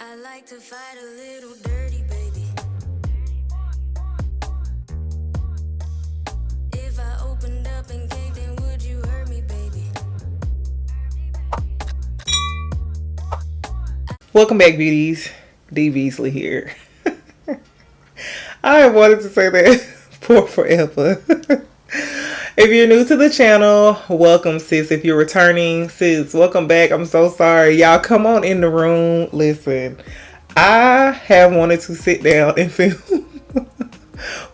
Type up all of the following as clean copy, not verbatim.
I like to fight a little dirty, baby. If I opened up and caved in, would you hurt me, baby? Welcome back, beauties. D.Beasley here. I have wanted to say that for forever. If you're new to the channel, welcome, sis. If you're returning, sis, welcome back. I'm so sorry. Y'all come on in the room. Listen, I have wanted to sit down and film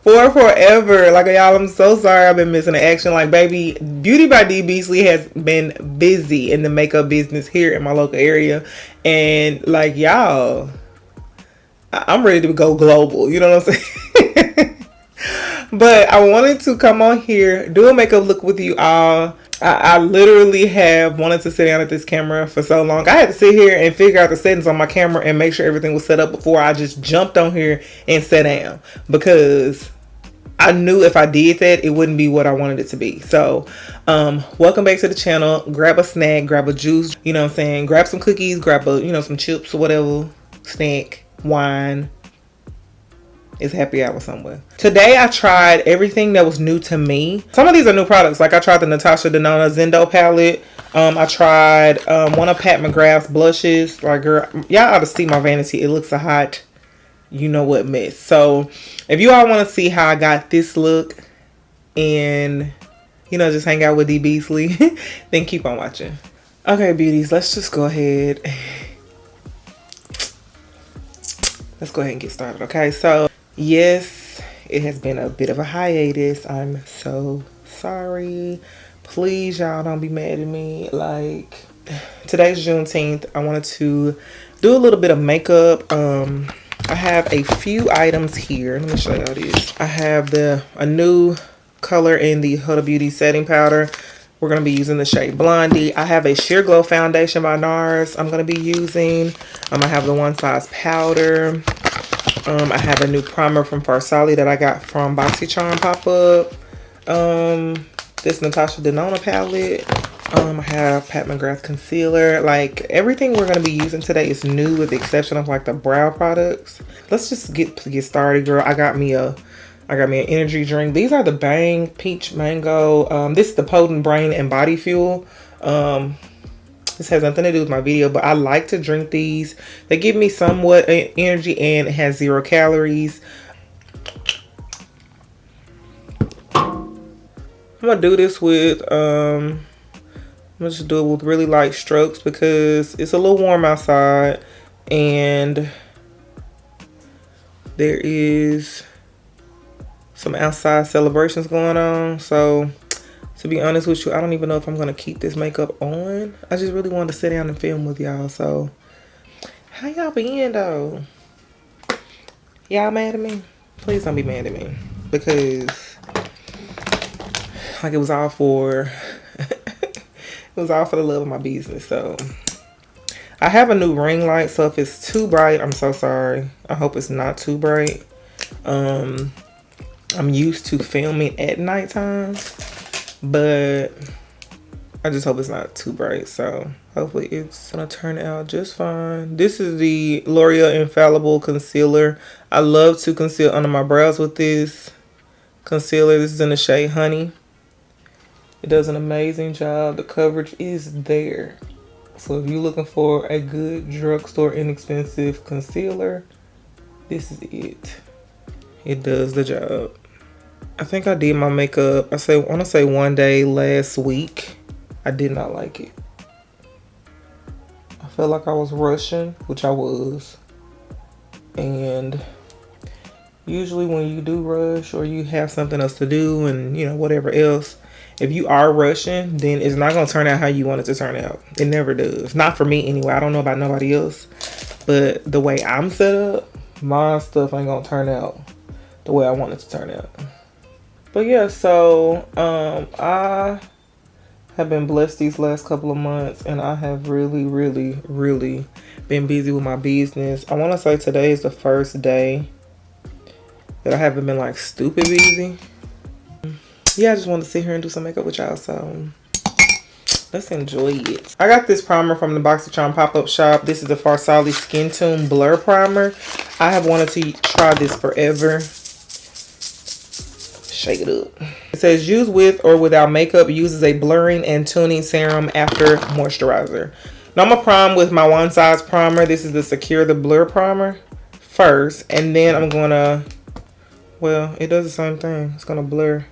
for forever. Like, y'all, I'm so sorry I've been missing the action. Like, baby, Beauty by D.Beasley has been busy in the makeup business here in my local area. And, like, y'all, I'm ready to go global. You know what I'm saying? But I wanted to come on here, do a makeup look with you all. I literally have wanted to sit down at this camera for so long. I had to sit here and figure out the settings on my camera and make sure everything was set up before I just jumped on here and sat down. Because I knew if I did that, it wouldn't be what I wanted it to be. So, welcome back to the channel. Grab a snack, grab a juice, you know what I'm saying? Grab some cookies, grab a, some chips or whatever, snack, wine. It's happy hour somewhere. Today I tried everything that was new to me. Some of these are new products. Like I tried the Natasha Denona Zendo palette. I tried one of Pat McGrath's blushes. Like, girl, y'all ought to see my vanity. It looks a hot, you know what, mess. So if you all want to see how I got this look and, just hang out with D.Beasley, then keep on watching. Okay, beauties, let's just go ahead. Let's go ahead and get started, okay? So, yes, it has been a bit of a hiatus. I'm so sorry. Please, y'all, don't be mad at me. Like, today's Juneteenth. I wanted to do a little bit of makeup. I have a few items here. Let me show y'all these. I have a new color in the Huda Beauty setting powder. We're going to be using the shade Blondie. I have a Sheer Glow foundation by Nars I'm going to be using. I have the One Size powder. I have a new primer from Farsali that I got from BoxyCharm pop-up. This Natasha Denona palette. I have Pat McGrath Concealer. Like, everything we're going to be using today is new with the exception of, like, the brow products. Let's just get started, girl. I got me an energy drink. These are the Bang Peach Mango. This is the Potent Brain and Body Fuel. This has nothing to do with my video, but I like to drink these. They give me somewhat energy and it has 0 calories. I'm gonna do this with I'm gonna just do it with really light strokes because it's a little warm outside and there is some outside celebrations going on. So to be honest with you, I don't even know if I'm gonna keep this makeup on. I just really wanted to sit down and film with y'all. So how y'all been though? Y'all mad at me? Please don't be mad at me because like it was all for it was all for the love of my business. So I have a new ring light, so if it's too bright, I'm so sorry. I hope it's not too bright. I'm used to filming at nighttime, but I just hope it's not too bright. So hopefully it's gonna turn out just fine. This is the L'Oreal Infallible concealer. I love to conceal under my brows with this concealer. This is in the shade Honey. It does an amazing job. The coverage is there. So if you're looking for a good drugstore inexpensive concealer, this is it. It does the job. I think I did my makeup, I want to say one day last week. I did not like it. I felt like I was rushing, which I was. And usually when you do rush or you have something else to do and whatever else, if you are rushing, then it's not going to turn out how you want it to turn out. It never does. Not for me anyway. I don't know about nobody else. But the way I'm set up, my stuff ain't going to turn out the way I want it to turn out. But yeah, so I have been blessed these last couple of months. And I have really, really, really been busy with my business. I want to say today is the first day that I haven't been like stupid busy. Yeah, I just wanted to sit here and do some makeup with y'all. So Let's enjoy it. I got this primer from the BoxyCharm pop-up shop. This is the Farsali Skin Tune Blur Primer. I have wanted to try this forever. Shake it up. It says use with or without makeup. Uses a blurring and tuning serum after moisturizer. Now I'm gonna prime with my One Size primer. This is the Secure the Blur primer first, and then I'm gonna, well, it does the same thing. It's gonna blur.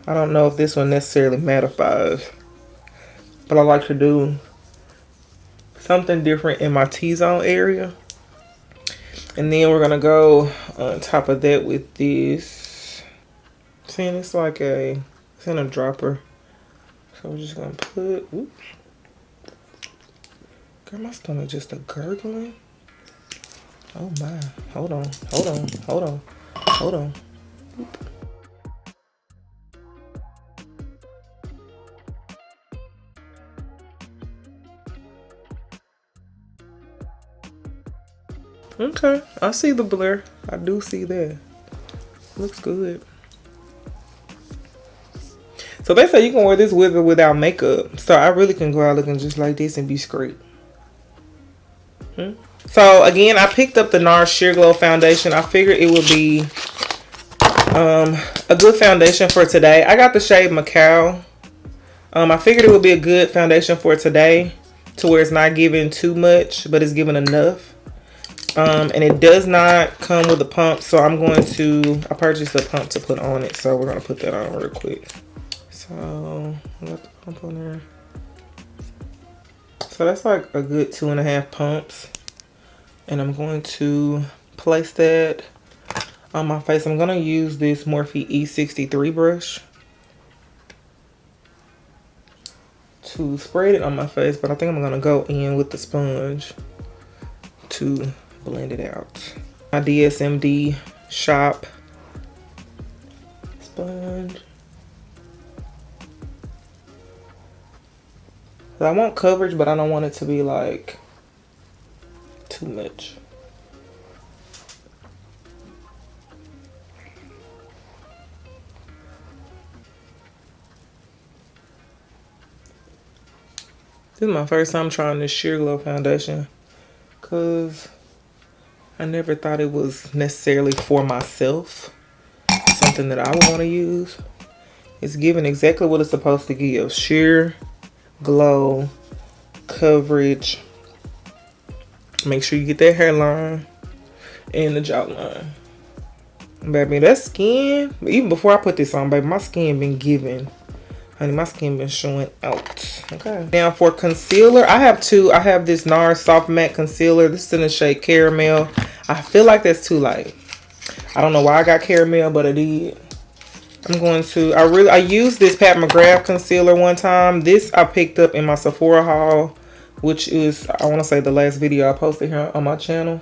I don't know if this one necessarily mattifies, but I like to do something different in my T-zone area. And then we're gonna go on top of that with this. See, it's like it's in a dropper. So we're just gonna put, oops. Girl, my stomach just a gurgling. Oh my, hold on, hold on, hold on, hold on. Oop. Okay, I see the blur. I do see that. Looks good. So they say you can wear this with or without makeup. So I really can go out looking just like this and be straight. So again, I picked up the Nars Sheer Glow foundation. I figured it would be a good foundation for today. I got the shade Macao. I figured it would be a good foundation for today, to where it's not giving too much, but it's giving enough. And it does not come with a pump, so I purchased a pump to put on it, so we're gonna put that on real quick. So I got the pump on there. So that's like a good 2.5 pumps, and I'm going to place that on my face. I'm gonna use this Morphe E63 brush to spread it on my face, but I think I'm gonna go in with the sponge to blend it out. My DSMD shop sponge. I want coverage, but I don't want it to be like too much. This is my first time trying this Sheer Glow foundation, because I never thought it was necessarily for myself, something that I would want to use. It's giving exactly what it's supposed to give. Sheer glow, coverage. Make sure you get that hairline and the jawline. Baby, that skin, even before I put this on, baby, my skin been giving. Honey, my skin been showing out. Okay. Now for concealer, I have two. I have this Nars Soft Matte Concealer. This is in the shade Caramel. I feel like that's too light. I don't know why I got Caramel, but I did. I'm going to, I used this Pat McGrath concealer one time. This I picked up in my Sephora haul, which is, I want to say, the last video I posted here on my channel.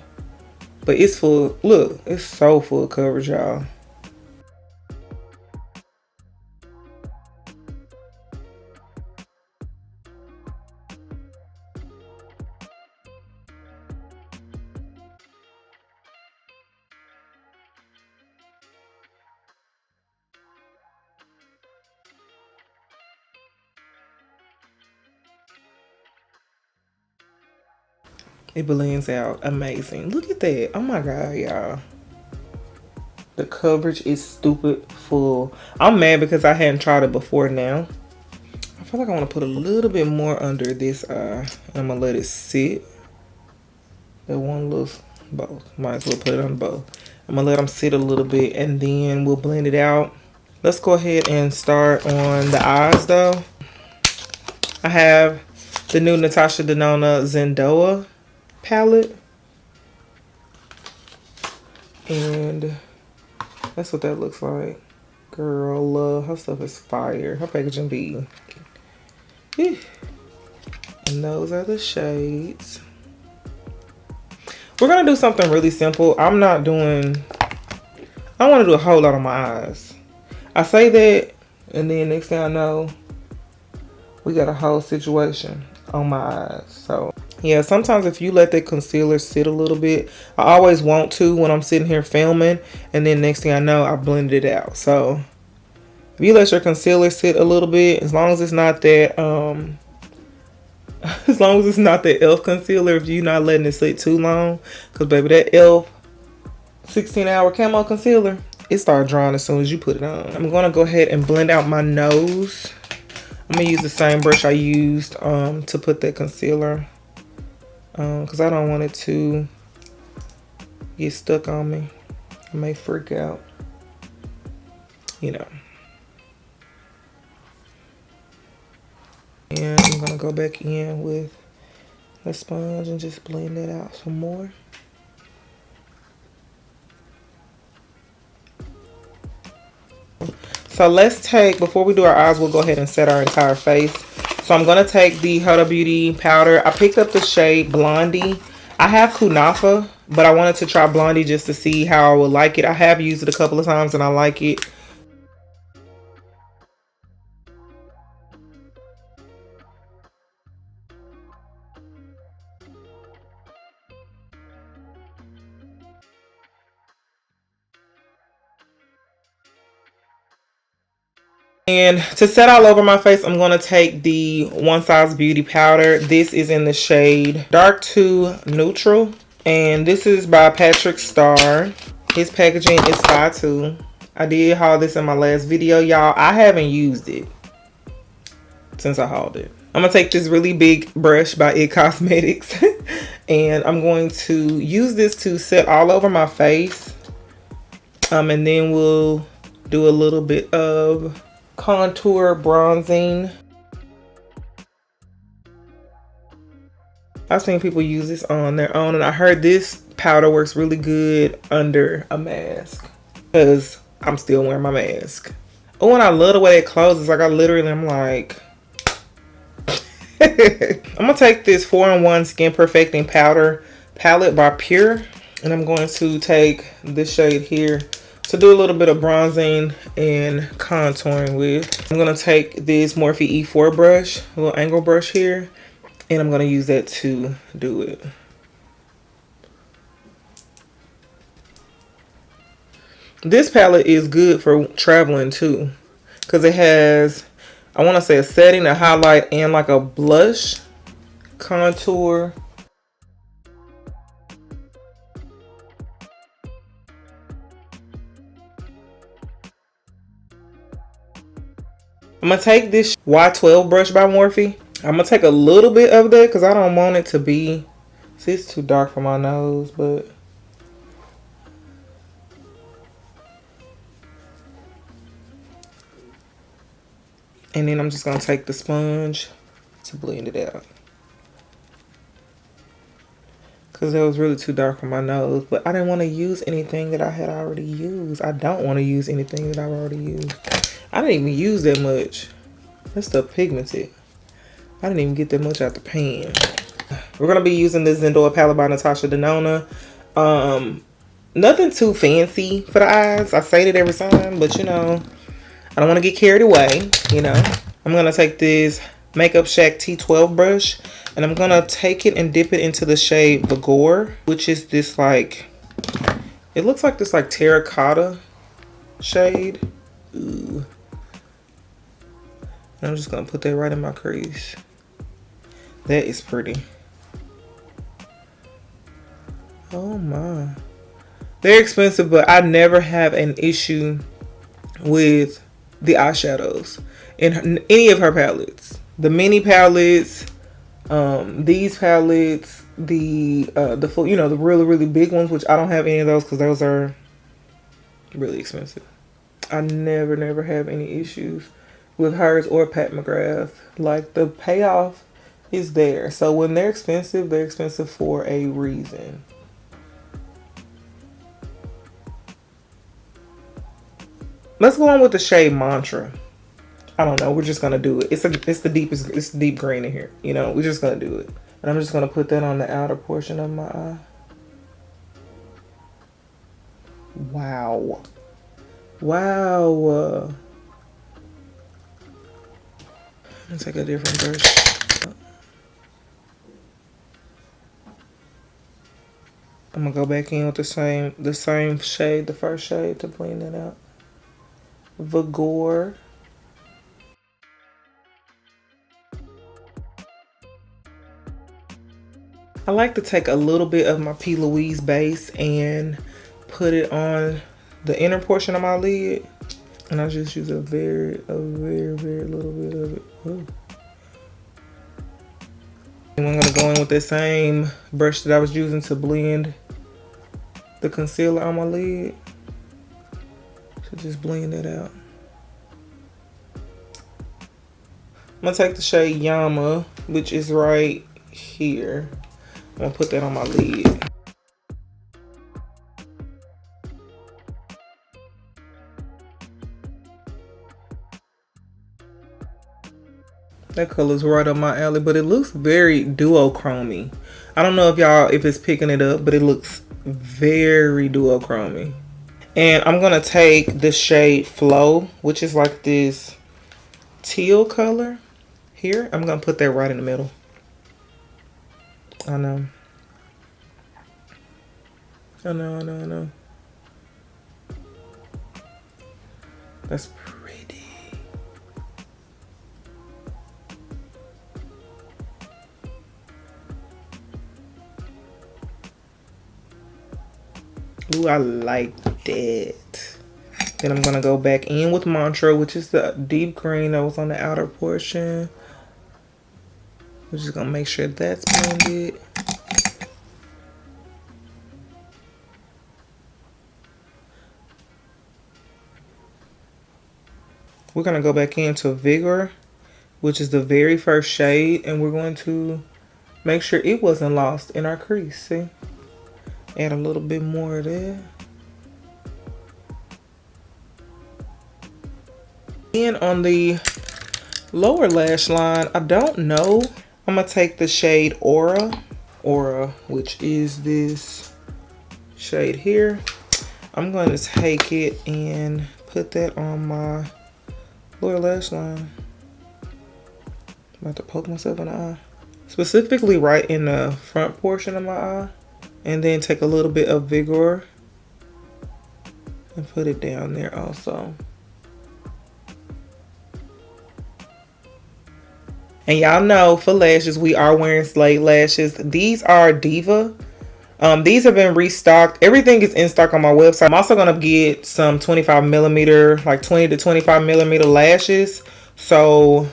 But it's full, look, it's so full coverage, y'all. It blends out amazing. Look at that. Oh my god, y'all. The coverage is stupid full. I'm mad because I hadn't tried it before now. I feel like I want to put a little bit more under this eye. I'm going to let it sit. That one little, both. Might as well put it on both. I'm going to let them sit a little bit and then we'll blend it out. Let's go ahead and start on the eyes though. I have the new Natasha Denona Zendo palette, and that's what that looks like. Girl, love her stuff is fire. Her packaging be, and those are the shades. We're gonna do something really simple. I don't want to do a whole lot on my eyes. I say that, and then next thing I know, we got a whole situation on my eyes. So yeah, sometimes if you let that concealer sit a little bit, I always want to when I'm sitting here filming, and then next thing I know, I blend it out. So if you let your concealer sit a little bit, as long as it's not that As long as it's not the e.l.f. concealer, if you're not letting it sit too long. Because, baby, that e.l.f. 16-hour camo concealer, it starts drying as soon as you put it on. I'm going to go ahead and blend out my nose. I'm going to use the same brush I used to put that concealer. Because I don't want it to get stuck on me. I may freak out. You know. And I'm going to go back in with the sponge and just blend it out some more. So let's take, before we do our eyes, we'll go ahead and set our entire face. So I'm going to take the Huda Beauty powder. I picked up the shade Blondie. I have Kunafa, but I wanted to try Blondie just to see how I would like it. I have used it a couple of times and I like it. And to set all over my face, I'm going to take the One Size Beauty powder. This is in the shade Dark to Neutral. And this is by Patrick Starr. His packaging is fire too. I did haul this in my last video, y'all. I haven't used it since I hauled it. I'm going to take this really big brush by It Cosmetics. And I'm going to use this to set all over my face. And then we'll do a little bit of contour bronzing. I've seen people use this on their own, and I heard this powder works really good under a mask because I'm still wearing my mask. Oh, and I love the way it closes. Like, I'm like I'm gonna take this 4-in-1 Skin Perfecting Powder palette by Pure, and I'm going to take this shade here to do a little bit of bronzing and contouring with. I'm going to take this Morphe E4 brush, a little angle brush here, and I'm going to use that to do it. This palette is good for traveling too, because it has, I want to say, a setting, a highlight, and like a blush contour. I'm going to take this Y12 brush by Morphe. I'm going to take a little bit of that because I don't want it to be, see, it's too dark for my nose, but and then I'm just going to take the sponge to blend it out because that was really too dark for my nose, but I didn't want to use anything that I had already used. I don't want to use anything that I've already used. I didn't even use that much. That stuff pigmented. I didn't even get that much out the pan. We're going to be using this Zendo palette by Natasha Denona. Nothing too fancy for the eyes. I say it every time, but you know, I don't want to get carried away, you know. I'm going to take this Makeup Shack T12 brush, and I'm going to take it and dip it into the shade Vigor, which is this like, it looks like this like terracotta shade. Ooh. I'm just going to put that right in my crease. That is pretty. Oh my. They're expensive, but I never have an issue with the eyeshadows in any of her palettes. The mini palettes, these palettes, the full, you know, the really big ones, which I don't have any of those because those are really expensive. I never have any issues with hers or Pat McGrath. Like, the payoff is there. So when they're expensive for a reason. Let's go on with the shade Mantra. I don't know. We're just gonna do it. It's the deep green in here. You know, we're just gonna do it. And I'm just gonna put that on the outer portion of my eye. Wow. Wow. Let's take a different brush. I'm gonna go back in with the same shade, the first shade, to blend it out. Vigor. I like to take a little bit of my P. Louise base and put it on the inner portion of my lid. And I just use a very little bit of it. Ooh. And I'm gonna go in with the same brush that I was using to blend the concealer on my lid. So just blend it out. I'm gonna take the shade Yama, which is right here. I'm gonna put that on my lid. That color's right up my alley, but it looks very duochromy. I don't know if it's picking it up, but it looks very duochromy. And I'm gonna take the shade Flow, which is like this teal color here. I'm gonna put that right in the middle. I know. That's pretty. Ooh, I like that. Then I'm gonna go back in with Mantra, which is the deep green that was on the outer portion. We're just gonna make sure that's blended. We're gonna go back into Vigor, which is the very first shade, and we're going to make sure it wasn't lost in our crease. See? Add a little bit more of that. And on the lower lash line, I don't know. I'm gonna take the shade Aura, which is this shade here. I'm gonna take it and put that on my lower lash line. I'm about to poke myself in the eye. Specifically right in the front portion of my eye. And then take a little bit of Vigor and put it down there also. And y'all know for lashes, we are wearing Slate lashes. These are Diva. These have been restocked. Everything is in stock on my website. I'm also gonna get some 25 millimeter, like 20 to 25 millimeter lashes. So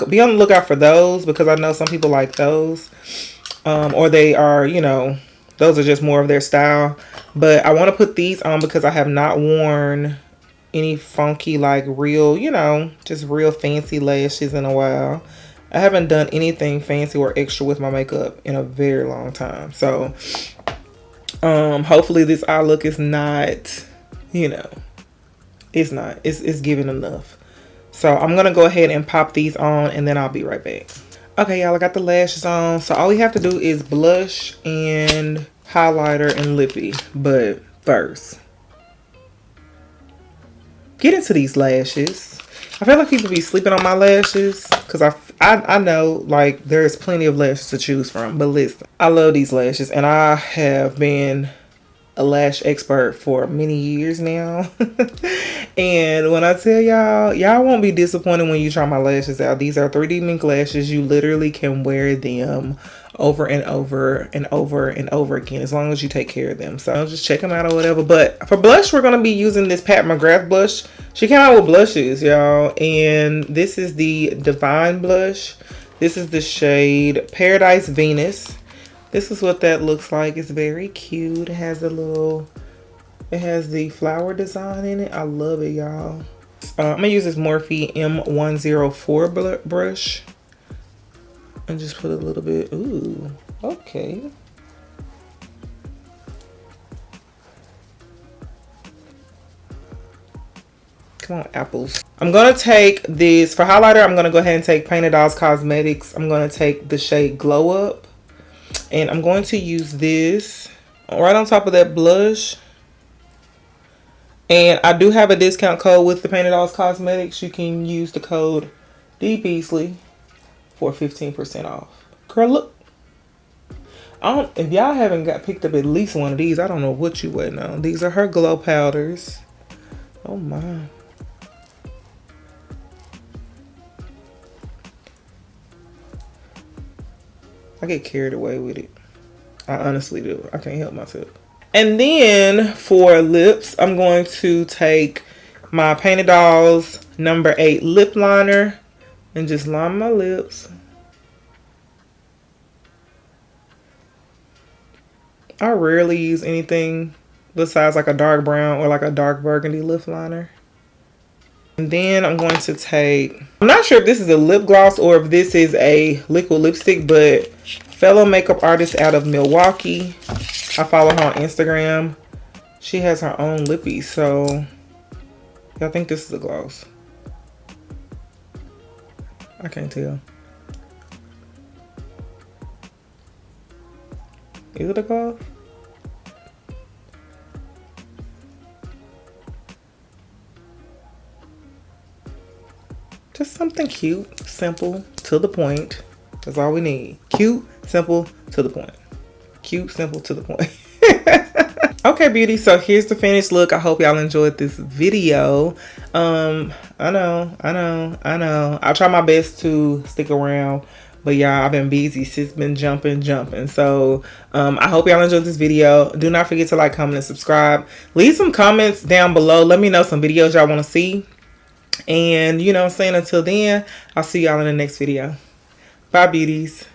be on the lookout for those, because I know some people like those. Or they are, you know, those are just more of their style. But I want to put these on because I have not worn any funky, like real, you know, just real fancy lashes in a while. I haven't done anything fancy or extra with my makeup in a very long time. So hopefully this eye look is not, you know, it's giving enough. So I'm gonna go ahead and pop these on, and then I'll be right back. Okay, y'all, I got the lashes on. So all we have to do is blush and highlighter and lippy. But first, get into these lashes. I feel like people be sleeping on my lashes because I know like there's plenty of lashes to choose from. But listen, I love these lashes, and I have been a lash expert for many years now. And when I tell y'all won't be disappointed when you try my lashes out. These are 3D mink lashes. You literally can wear them over and over and over and over again, as long as you take care of them. So just check them out or whatever. But for blush, we're going to be using this Pat McGrath blush. She came out with blushes, y'all. And this is the Divine blush. This is the shade Paradise Venus. This is what that looks like. It's very cute. It has the flower design in it. I love it, y'all. I'm gonna use this Morphe M104 brush and just put a little bit. Ooh, okay. Come on, apples. I'm gonna take this for highlighter. I'm gonna go ahead and take Painted Dolls Cosmetics. I'm gonna take the shade Glow Up, and I'm going to use this right on top of that blush. And I do have a discount code with the Painted Dolls Cosmetics. You can use the code D.Beasley for 15% off. Girl, look. If y'all haven't picked up at least one of these, I don't know what you waiting on. These are her glow powders. Oh my. I get carried away with it. I honestly do. I can't help myself. And then for lips, I'm going to take my Painted Dolls number 8 lip liner and just line my lips. I rarely use anything besides like a dark brown or like a dark burgundy lip liner. And then I'm going to take, I'm not sure if this is a lip gloss or if this is a liquid lipstick, but fellow makeup artist out of Milwaukee. I follow her on Instagram. She has her own lippies, so I think this is a gloss. I can't tell. Is it a gloss? Just something cute, simple, to the point. That's all we need. Cute, simple, to the point. Cute, simple, to the point. Okay, beauty, so here's the finished look. I hope y'all enjoyed this video. I know. I'll try my best to stick around, but y'all, I've been busy. Sis been jumping. So I hope y'all enjoyed this video. Do not forget to like, comment, and subscribe. Leave some comments down below. Let me know some videos y'all want to see. And you know what I'm saying, until then, I'll see y'all in the next video. Bye, beauties.